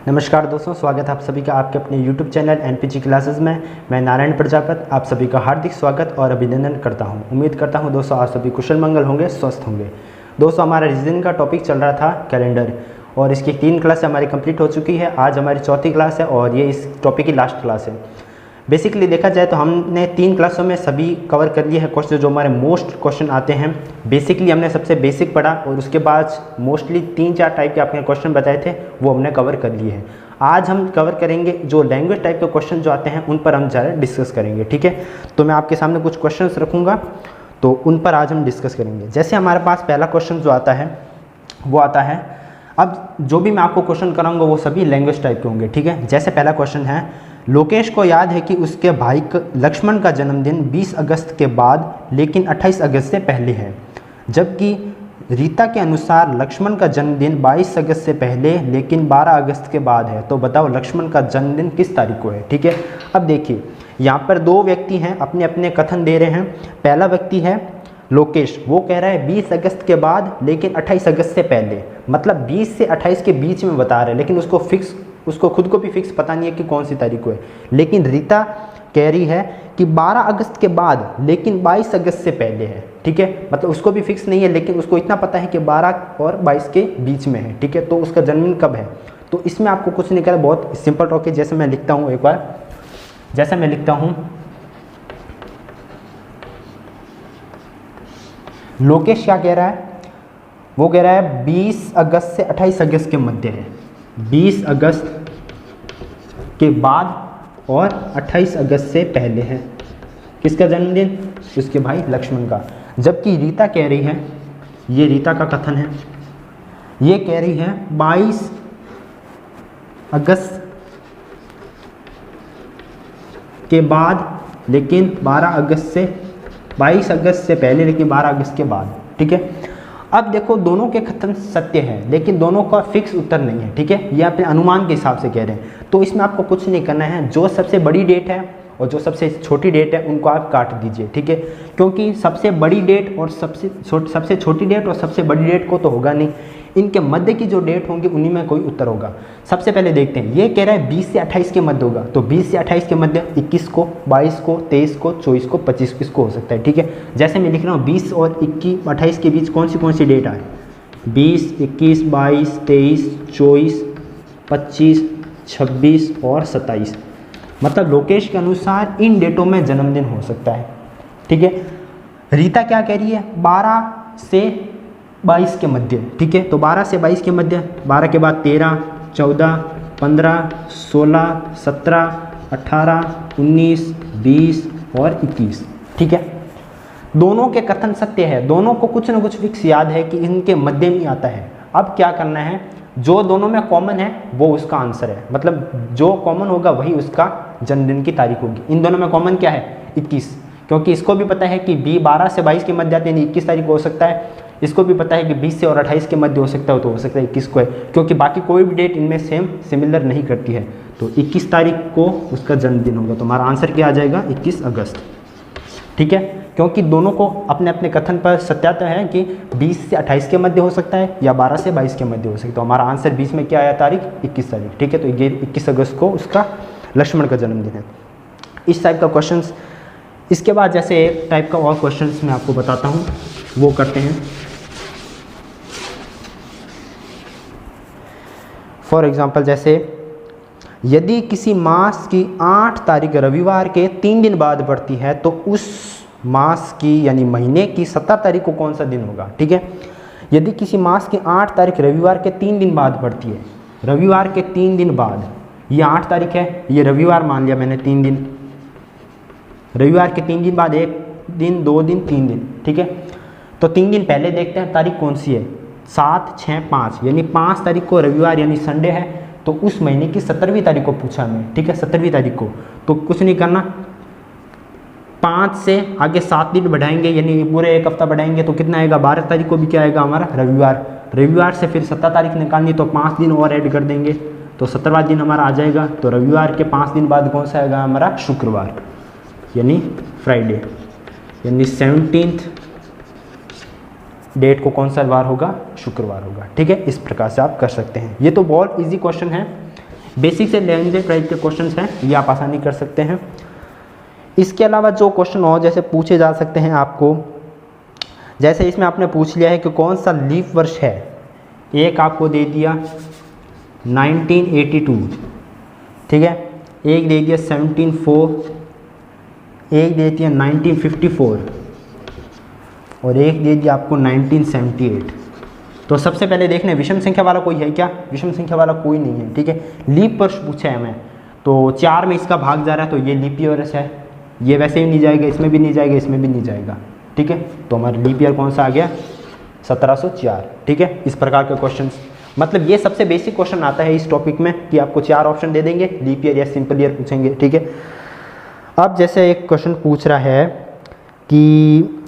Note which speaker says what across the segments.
Speaker 1: नमस्कार दोस्तों, स्वागत है आप सभी का आपके अपने YouTube चैनल एनपीजी क्लासेस में। मैं नारायण प्रजापत आप सभी का हार्दिक स्वागत और अभिनंदन करता हूं। उम्मीद करता हूं दोस्तों आप सभी कुशल मंगल होंगे, स्वस्थ होंगे। दोस्तों हमारा रीजनिंग का टॉपिक चल रहा था कैलेंडर और इसकी 3 क्लास हमारी कंप्लीट हो चुकी है। आज हमारी 4थी क्लास है और ये इस टॉपिक की लास्ट क्लास है। बेसिकली देखा जाए तो हमने 3 क्लासों में सभी कवर कर लिए हैं क्वेश्चन जो हमारे मोस्ट क्वेश्चन आते हैं। बेसिकली हमने सबसे बेसिक पढ़ा और उसके बाद मोस्टली 3-4 टाइप के आपने क्वेश्चन बताए थे वो हमने कवर कर लिए हैं। आज हम कवर करेंगे जो लैंग्वेज टाइप के क्वेश्चन जो आते हैं उन पर हम ज़्यादा डिस्कस करेंगे। ठीक है, तो मैं आपके सामने कुछ क्वेश्चन रखूँगा तो उन पर आज हम डिस्कस करेंगे। जैसे हमारे पास पहला क्वेश्चन जो आता है वो आता है, अब जो भी मैं आपको क्वेश्चन कराऊंगा वो सभी लैंग्वेज टाइप के होंगे। ठीक है, जैसे पहला क्वेश्चन है, लोकेश को याद है कि उसके भाई लक्ष्मण का जन्मदिन 20 अगस्त के बाद लेकिन 28 अगस्त से पहले है, जबकि रीता के अनुसार लक्ष्मण का जन्मदिन 22 अगस्त से पहले लेकिन 12 अगस्त के बाद है। तो बताओ लक्ष्मण का जन्मदिन किस तारीख को है। ठीक है, अब देखिए यहाँ पर 2 व्यक्ति हैं, अपने अपने कथन दे रहे हैं। पहला व्यक्ति है लोकेश, वो कह रहा है 20 अगस्त के बाद लेकिन 28 अगस्त से पहले, मतलब 20 से 28 के बीच में बता रहे हैं, लेकिन उसको खुद को भी फिक्स पता नहीं है कि कौन सी तारीख को है। लेकिन रीता कह रही है कि 12 अगस्त के बाद लेकिन 22 अगस्त से पहले है। ठीक है, मतलब उसको भी फिक्स नहीं है लेकिन उसको इतना पता है कि 12 और 22 के बीच में है। ठीक है, तो उसका जन्मदिन कब है। तो इसमें आपको कुछ नहीं करना, बहुत सिंपल टॉक है। जैसे मैं लिखता हूँ, एक बार जैसे मैं लिखता हूँ, लोकेश क्या कह रहा है, वो कह रहा है 20 अगस्त से 28 अगस्त के मध्य है। 20 अगस्त के बाद और 28 अगस्त से पहले है। किसका जन्मदिन, उसके भाई लक्ष्मण का। जबकि रीता कह रही है, ये रीता का कथन है, ये कह रही है 22 अगस्त के बाद लेकिन 12 अगस्त से 22 अगस्त से पहले लेकिन 12 अगस्त के बाद। ठीक है, अब देखो दोनों के कथन सत्य है लेकिन दोनों का फिक्स उत्तर नहीं है। ठीक है, ये अपने अनुमान के हिसाब से कह रहे हैं, तो इसमें आपको कुछ नहीं करना है। जो सबसे बड़ी डेट है और जो सबसे छोटी डेट है उनको आप काट दीजिए। ठीक है, क्योंकि सबसे बड़ी डेट और सबसे छोटी डेट और सबसे बड़ी डेट को तो होगा नहीं, इनके मध्य की जो डेट होंगी उन्हीं में कोई उत्तर होगा। सबसे पहले देखते हैं, ये कह रहा है 20 से 28 के मध्य होगा, तो 20 से 28 के मध्य 21 को, 22 को, 23 को, 24 को, 25 को, इसको हो सकता है। ठीक है, जैसे मैं लिख रहा हूँ 20 और 28 के बीच कौन सी डेट आए, 20, 21, 22, 23, 24, 25, 26 और 27, मतलब लोकेश के अनुसार इन डेटों में जन्मदिन हो सकता है। ठीक है, रीता क्या कह रही है, 12 से 22 के मध्य। ठीक है, तो 12 से 22 के मध्य, 12 के बाद 13, 14, 15, 16, 17, 18, 19, 20 और 21। ठीक है, दोनों के कथन सत्य है, दोनों को कुछ ना कुछ फिक्स याद है कि इनके मध्य में आता है। अब क्या करना है, जो दोनों में कॉमन है वो उसका आंसर है, मतलब जो कॉमन होगा वही उसका जन्मदिन की तारीख होगी। इन दोनों में कॉमन क्या है, 21, क्योंकि इसको भी पता है कि 12 से 22 के मध्य आते हैं, 21 तारीख को हो सकता है। इसको भी पता है कि 20 से और 28 के मध्य हो सकता है, तो हो सकता है 21 को है, क्योंकि बाकी कोई भी डेट इनमें सिमिलर नहीं करती है। तो 21 तारीख को उसका जन्मदिन होगा, तो हमारा आंसर क्या आ जाएगा, 21 अगस्त। ठीक है, क्योंकि दोनों को अपने अपने कथन पर सत्याता है कि 20 से 28 के मध्य हो सकता है या 12 से 22 के मध्य हो सकता है। तो हमारा आंसर बीच में क्या आया, तारीख 21 तारीख। ठीक है, तो ये 21 अगस्त को उसका लक्ष्मण का जन्मदिन है। इस टाइप का क्वेश्चंस। इसके बाद जैसे एक टाइप का और क्वेश्चंस मैं आपको बताता हूँ, वो करते हैं। फॉर एग्जाम्पल, जैसे यदि किसी मास की 8 तारीख रविवार के 3 दिन बाद पड़ती है तो उस मास की यानी महीने की 17 तारीख को कौन सा दिन होगा। ठीक है, यदि किसी मास की 8 तारीख रविवार के 3 दिन बाद पड़ती है, रविवार के 3 दिन बाद, ये 8 तारीख है, ये रविवार मान लिया मैंने, 3 दिन, रविवार के 3 दिन बाद 1 दिन, 2 दिन, 3 दिन। ठीक है, तो 3 दिन पहले देखते हैं तारीख कौन सी है, 7, 6, 5, यानी 5 तारीख को रविवार यानी संडे है, तो उस महीने की 17वीं तारीख को पूछा हमें। ठीक है, 17वीं तारीख को, तो कुछ नहीं करना, 5 से आगे 7 दिन बढ़ाएंगे यानी पूरे 1 हफ्ता बढ़ाएंगे, तो कितना आएगा, 12 तारीख को भी क्या आएगा हमारा, रविवार। रविवार से फिर 17 तारीख निकालनी, तो 5 दिन और ऐड कर देंगे, तो 17वां दिन हमारा आ जाएगा। तो रविवार के 5 दिन बाद कौन सा आएगा हमारा, शुक्रवार यानी फ्राइडे, यानी 17th डेट को कौन सा वार होगा, शुक्रवार होगा। ठीक है, इस प्रकार से आप कर सकते हैं। ये तो बहुत इजी क्वेश्चन है, बेसिक से लैंग्वेज टाइप के क्वेश्चन हैं, ये आप आसानी कर सकते हैं। इसके अलावा जो क्वेश्चन और जैसे पूछे जा सकते हैं आपको, जैसे इसमें आपने पूछ लिया है कि कौन सा लीप वर्ष है। एक आपको दे दिया 1982, ठीक है, एक दे दिया 1704, एक दे दिया 1954 और एक दे दिया आपको 1978। तो सबसे पहले देखना है विषम संख्या वाला कोई है क्या? विषम संख्या वाला कोई नहीं है, ठीक है। लीप वर्ष पूछा है हमें, तो 4 में इसका भाग जा रहा है तो ये लीप ईयर है, ये वैसे ही नहीं जाएगा, इसमें भी नहीं जाएगा, इसमें भी नहीं जाएगा, ठीक है। तो हमारा लीप ईयर कौन सा आ गया? 1704, ठीक है। इस प्रकार के क्वेश्चन, मतलब ये सबसे बेसिक क्वेश्चन आता है इस टॉपिक में कि आपको 4 ऑप्शन दे देंगे, लीप ईयर या सिंपल ईयर पूछेंगे, ठीक है। अब जैसे एक क्वेश्चन पूछ रहा है कि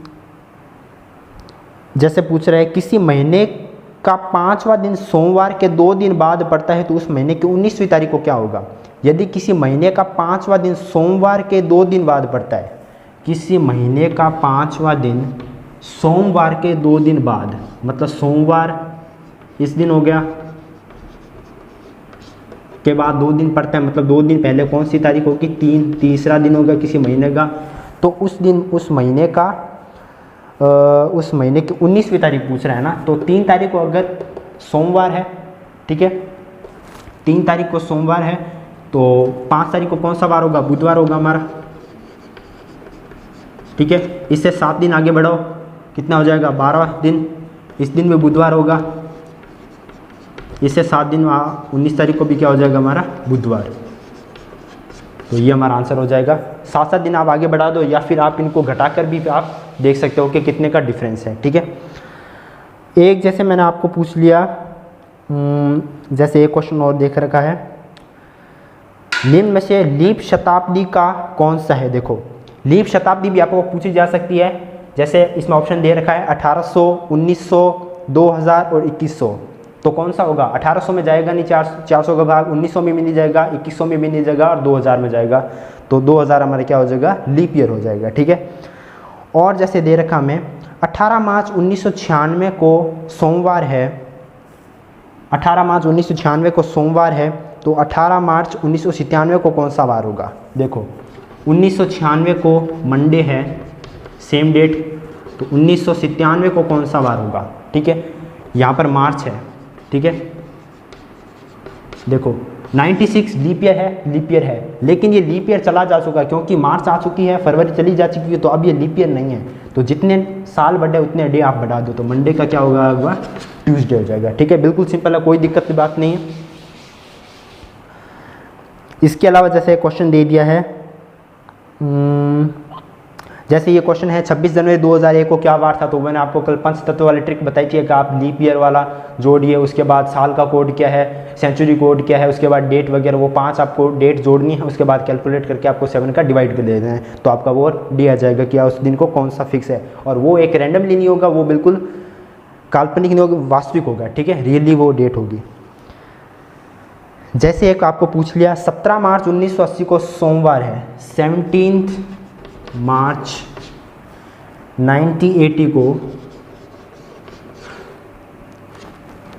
Speaker 1: जैसे पूछ रहा है किसी महीने का 5वां दिन सोमवार के 2 दिन बाद पड़ता है तो उस महीने की 19वीं तारीख को क्या होगा? यदि किसी महीने का 5वां दिन सोमवार के 2 दिन बाद पड़ता है, किसी महीने का 5वां दिन सोमवार के 2 दिन बाद, मतलब सोमवार इस दिन हो गया के बाद 2 दिन पड़ता है, मतलब 2 दिन पहले कौन सी तारीख होगी? 3, तीसरा दिन होगा किसी महीने का, तो उस दिन उस महीने का उस महीने की 19वीं तारीख पूछ रहा है ना। तो 3 तारीख को अगर सोमवार है, ठीक है, 3 तारीख को सोमवार है तो 5 तारीख को कौन सा वार होगा? बुधवार होगा हमारा, ठीक है। इससे 7 दिन आगे बढ़ाओ, कितना हो जाएगा? 12 दिन, इस दिन में बुधवार होगा, इससे 7 दिन 19 तारीख को भी क्या हो जाएगा हमारा? बुधवार। तो ये हमारा आंसर हो जाएगा। 7-7 दिन आप आगे बढ़ा दो या फिर आप इनको घटाकर भी आप देख सकते हो कि कितने का डिफरेंस है, ठीक है। एक जैसे मैंने आपको पूछ लिया, जैसे एक क्वेश्चन और देख रखा है, निम्न में से लीप शताब्दी का कौन सा है? देखो लीप शताब्दी भी आपको पूछी जा सकती है, जैसे इसमें ऑप्शन दे रखा है 1800, 1900, 2000 और 2100। तो कौन सा होगा? 1800 में जाएगा नहीं, 400 का भाग, 1900 में भी नहीं जाएगा, 2100 में भी नहीं जाएगा और 2000 में जाएगा। तो 2000 हमारे क्या हो जाएगा? लीप ईयर हो जाएगा, ठीक है। और जैसे दे रखा हमें 18 मार्च 1996 को सोमवार है, 18 मार्च 1996 को सोमवार है, तो 18 मार्च 1997 को कौन सा वार होगा? देखो 1996 को मंडे है, सेम डेट, तो 1997 को कौन सा वार होगा? ठीक है, यहाँ पर मार्च है, ठीक है। देखो 96 लीप ईयर है, लीप ईयर है, लेकिन ये लीप ईयर चला जा चुका है क्योंकि मार्च आ चुकी है, फरवरी चली जा चुकी है, तो अब ये लीप ईयर नहीं है। तो जितने साल बढ़े उतने डे आप बढ़ा दो, तो मंडे का क्या होगा? ट्यूसडे हो जाएगा, ठीक है। बिल्कुल सिंपल है, कोई दिक्कत की बात नहीं है। इसके अलावा जैसे क्वेश्चन दे दिया है, जैसे ये क्वेश्चन है 26 जनवरी 2001 को क्या वार था? तो मैंने आपको कल पंचतत्व वाली ट्रिक बताई थी कि आप लीप ईयर वाला जोड़िए, उसके बाद साल का कोड क्या है, सेंचुरी कोड क्या है, उसके बाद डेट वगैरह, वो 5 आपको डेट जोड़नी है, उसके बाद कैलकुलेट करके आपको 7 का डिवाइड कर देना है, तो आपका वो डी आ जाएगा कि उस दिन को कौन सा फिक्स है। और वो एक रैंडमली नहीं होगा, वो बिल्कुल काल्पनिक नहीं होगा, वास्तविक होगा, ठीक है, रियली वो डेट होगी। जैसे एक आपको पूछ लिया 17 मार्च 1980 को सोमवार है, 17 मार्च 1980 को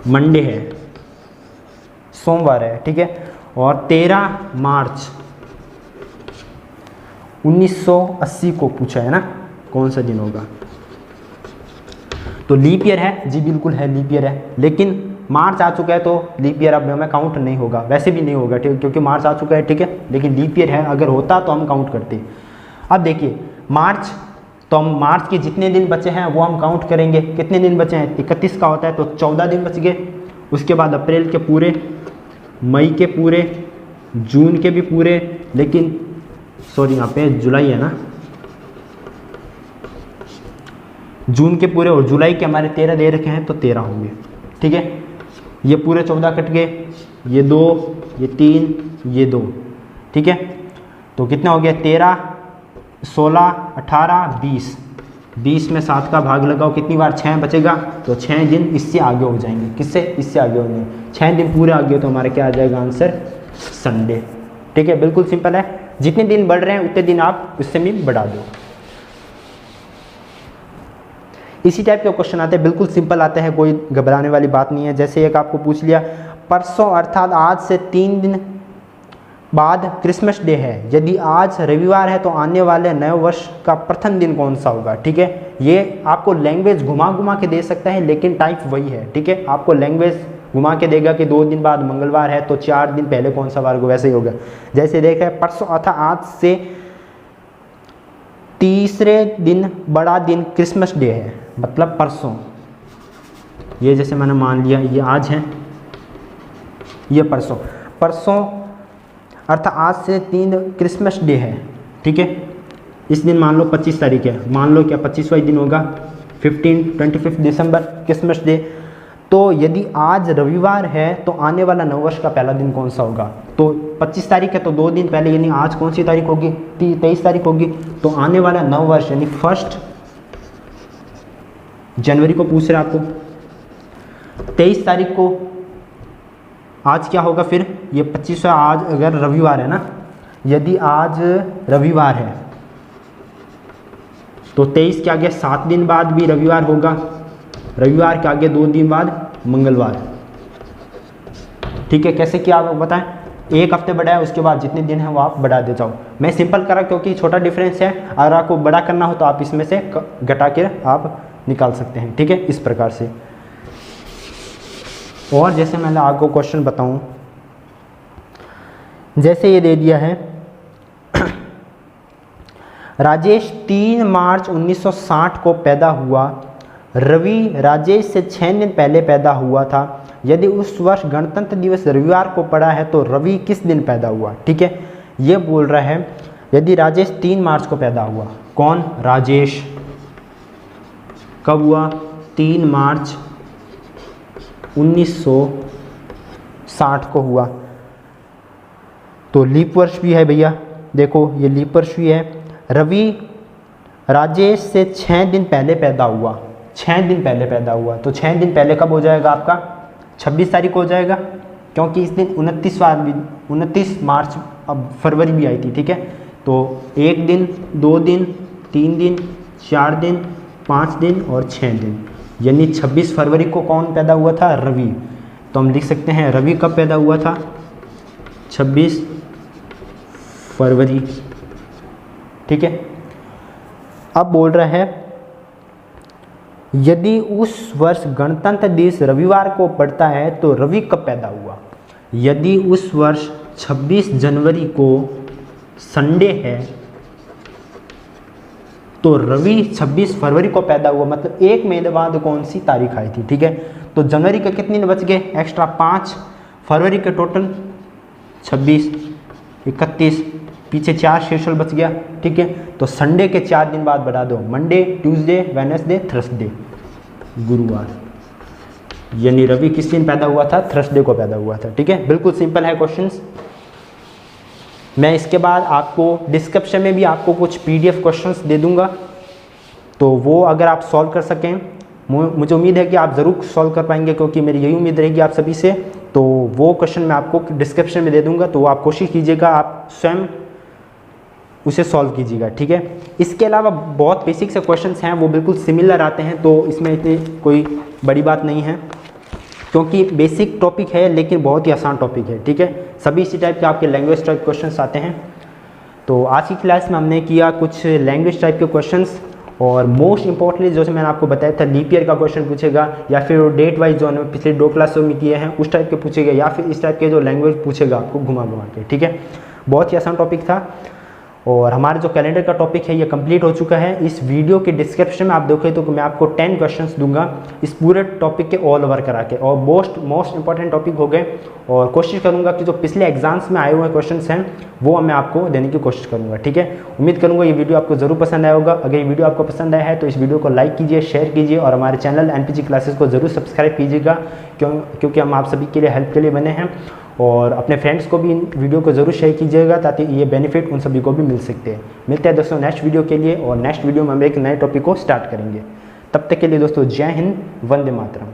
Speaker 1: मंडे है, सोमवार है, ठीक है। और 13 मार्च 1980 को पूछा है ना, कौन सा दिन होगा? तो लीप ईयर है जी, बिल्कुल है, लीप ईयर है, लेकिन मार्च आ चुका है तो लीप ईयर अब हमें काउंट नहीं होगा, वैसे भी नहीं होगा, ठीक है, क्योंकि मार्च आ चुका है, ठीक है, लेकिन लीप ईयर है, अगर होता तो हम काउंट करते। अब देखिए मार्च, तो हम मार्च के जितने दिन बचे हैं वो हम काउंट करेंगे। कितने दिन बचे हैं? 31 का होता है, तो 14 दिन बच गए। उसके बाद अप्रैल के पूरे, मई के पूरे, जून के भी पूरे, लेकिन सॉरी यहाँ पे जुलाई है ना, जून के पूरे और जुलाई के हमारे 13 दे रखे हैं, तो 13 होंगे, ठीक है। ये पूरे 14 कट गए, ये 2, ये 3, ये 2, ठीक है। तो कितना हो गया? 13, 16, 18, 20, 20 में 7 का भाग लगाओ, कितनी बार? 6 बचेगा, तो 6 दिन इससे आगे हो जाएंगे। किससे? इससे आगे हो जाएंगे। 6 दिन पूरे आगे हो तो हमारा क्या आ जाएगा आंसर? संडे, ठीक है। बिल्कुल सिंपल है, जितने दिन बढ़ रहे हैं उतने दिन आप उससे भी बढ़ा दो। इसी टाइप के क्वेश्चन आते हैं, बिल्कुल सिंपल आते हैं, कोई घबराने वाली बात नहीं है। जैसे एक आपको पूछ लिया परसों अर्थात आज से 3 दिन बाद क्रिसमस डे है। यदि आज रविवार है तो आने वाले नए वर्ष का प्रथम दिन कौन सा होगा। ठीक है, ये आपको लैंग्वेज घुमा घुमा के दे सकता है लेकिन टाइप वही है। ठीक है, आपको लैंग्वेज घुमा के देगा कि 2 दिन बाद मंगलवार है तो 4 दिन पहले कौन सा वार होगा, वैसे ही होगा। जैसे देख रहे हैं परसों अथा आज से तीसरे दिन बड़ा दिन क्रिसमस डे है, मतलब परसों। ये जैसे मैंने मान लिया ये आज है, ये परसों अर्थात आज से 3 क्रिसमस डे है। ठीक है, इस दिन मान लो 25 तारीख है, मान लो क्या 25वां दिन होगा, 25 दिसंबर क्रिसमस डे। तो यदि आज रविवार है तो आने वाला नववर्ष का पहला दिन कौन सा होगा। तो 25 तारीख है तो 2 दिन पहले यानी आज कौन सी तारीख होगी, 23 तारीख होगी। तो आने वाला नववर्ष यानी 1 जनवरी को पूछ रहे आपको, 23 तारीख को आज क्या होगा फिर, ये 25वां आज अगर रविवार है ना, यदि आज रविवार है तो 23 के आगे 7 दिन बाद भी रविवार होगा, रविवार के आगे 2 दिन बाद मंगलवार। ठीक है, कैसे किया आप बताएं, 1 हफ्ते बढ़ा है उसके बाद जितने दिन हैं वो आप बढ़ा दे जाओ। मैं सिंपल करा क्योंकि छोटा डिफरेंस है, अगर आपको बड़ा करना हो तो आप इसमें से घटा के आप निकाल सकते हैं। ठीक है, इस प्रकार से। और जैसे मैंने आपको क्वेश्चन बताऊं, जैसे ये दे दिया है राजेश 3 मार्च 1960 को पैदा हुआ, रवि राजेश से 6 दिन पहले पैदा हुआ था। यदि उस वर्ष गणतंत्र दिवस रविवार को पड़ा है तो रवि किस दिन पैदा हुआ। ठीक है, ये बोल रहा है यदि राजेश 3 मार्च को पैदा हुआ, कौन, राजेश कब हुआ, 3 मार्च 1960 को हुआ। तो लीप वर्ष भी है भैया, देखो ये लीप वर्ष भी है। रवि राजेश से 6 दिन पहले पैदा हुआ, 6 दिन पहले पैदा हुआ, तो 6 दिन पहले कब हो जाएगा आपका, 26 तारीख को हो जाएगा, क्योंकि इस दिन 29 मार्च अब फरवरी भी आई थी। ठीक है, तो 1 दिन 2 दिन 3 दिन 4 दिन 5 दिन और 6 दिन, यानी 26 फरवरी को कौन पैदा हुआ था, रवि। तो हम लिख सकते हैं रवि कब पैदा हुआ था, 26 फरवरी। ठीक है, अब बोल रहा है यदि उस वर्ष गणतंत्र दिवस रविवार को पड़ता है तो रवि कब पैदा हुआ। यदि उस वर्ष 26 जनवरी को संडे है तो रवि 26 फरवरी को पैदा हुआ, मतलब 1 महीने बाद कौन सी तारीख आई थी। ठीक है, तो जनवरी के कितने दिन बच गए एक्स्ट्रा 5, फरवरी के टोटल 26, 31, पीछे 4 शेषल बच गया। ठीक है, तो संडे के 4 दिन बाद बढ़ा दो, मंडे, ट्यूसडे, वेडनेसडे, थर्सडे, गुरुवार। यानी रवि किस दिन पैदा हुआ था, थर्सडे को पैदा हुआ था। ठीक है, बिल्कुल सिंपल है क्वेश्चंस। मैं इसके बाद आपको डिस्क्रिप्शन में भी आपको कुछ PDF क्वेश्चंस दे दूंगा, तो वो अगर आप सॉल्व कर सकें, मुझे उम्मीद है कि आप ज़रूर सॉल्व कर पाएंगे, क्योंकि मेरी यही उम्मीद रहेगी आप सभी से। तो वो क्वेश्चन मैं आपको डिस्क्रिप्शन में दे दूंगा, तो आप कोशिश कीजिएगा आप स्वयं उसे सॉल्व कीजिएगा। ठीक है, इसके अलावा बहुत बेसिक से क्वेश्चंस हैं, वो बिल्कुल सिमिलर आते हैं, तो इसमें इतनी कोई बड़ी बात नहीं है, क्योंकि बेसिक टॉपिक है लेकिन बहुत ही आसान टॉपिक है। ठीक है, सभी इसी टाइप के आपके लैंग्वेज टाइप क्वेश्चंस आते हैं। तो आज की क्लास में हमने किया कुछ लैंग्वेज टाइप के क्वेश्चंस, और मोस्ट इंपॉर्टेंटली जो मैंने आपको बताया था लीप ईयर का क्वेश्चन पूछेगा, या फिर डेट वाइज जो हमने पिछले 2 क्लासों में किए हैं उस टाइप के पूछेगा, या फिर इस टाइप के जो लैंग्वेज पूछेगा आपको घुमा घुमा के। ठीक है, बहुत ही आसान टॉपिक था। और हमारे जो कैलेंडर का टॉपिक है ये कंप्लीट हो चुका है। इस वीडियो के डिस्क्रिप्शन में आप देखें तो मैं आपको 10 क्वेश्चंस दूंगा इस पूरे टॉपिक के ऑल ओवर करा के, और मोस्ट इंपॉर्टेंट टॉपिक हो गए। और कोशिश करूंगा कि जो पिछले एग्जाम्स में आए हुए क्वेश्चंस हैं वो मैं आपको देने की कोशिश करूंगा। ठीक है, उम्मीद करूंगा ये वीडियो आपको जरूर पसंद आया होगा। अगर ये वीडियो आपको पसंद आया है तो इस वीडियो को लाइक कीजिए, शेयर कीजिए, और हमारे चैनल NPG क्लासेस को जरूर सब्सक्राइब कीजिएगा, क्योंकि हम आप सभी के लिए हेल्प के लिए बने हैं। और अपने फ्रेंड्स को भी इन वीडियो को ज़रूर शेयर कीजिएगा ताकि ये बेनिफिट उन सभी को भी मिल सकते हैं। मिलते हैं दोस्तों नेक्स्ट वीडियो के लिए, और नेक्स्ट वीडियो में हम एक नए टॉपिक को स्टार्ट करेंगे। तब तक के लिए दोस्तों जय हिंद, वंदे मातरम।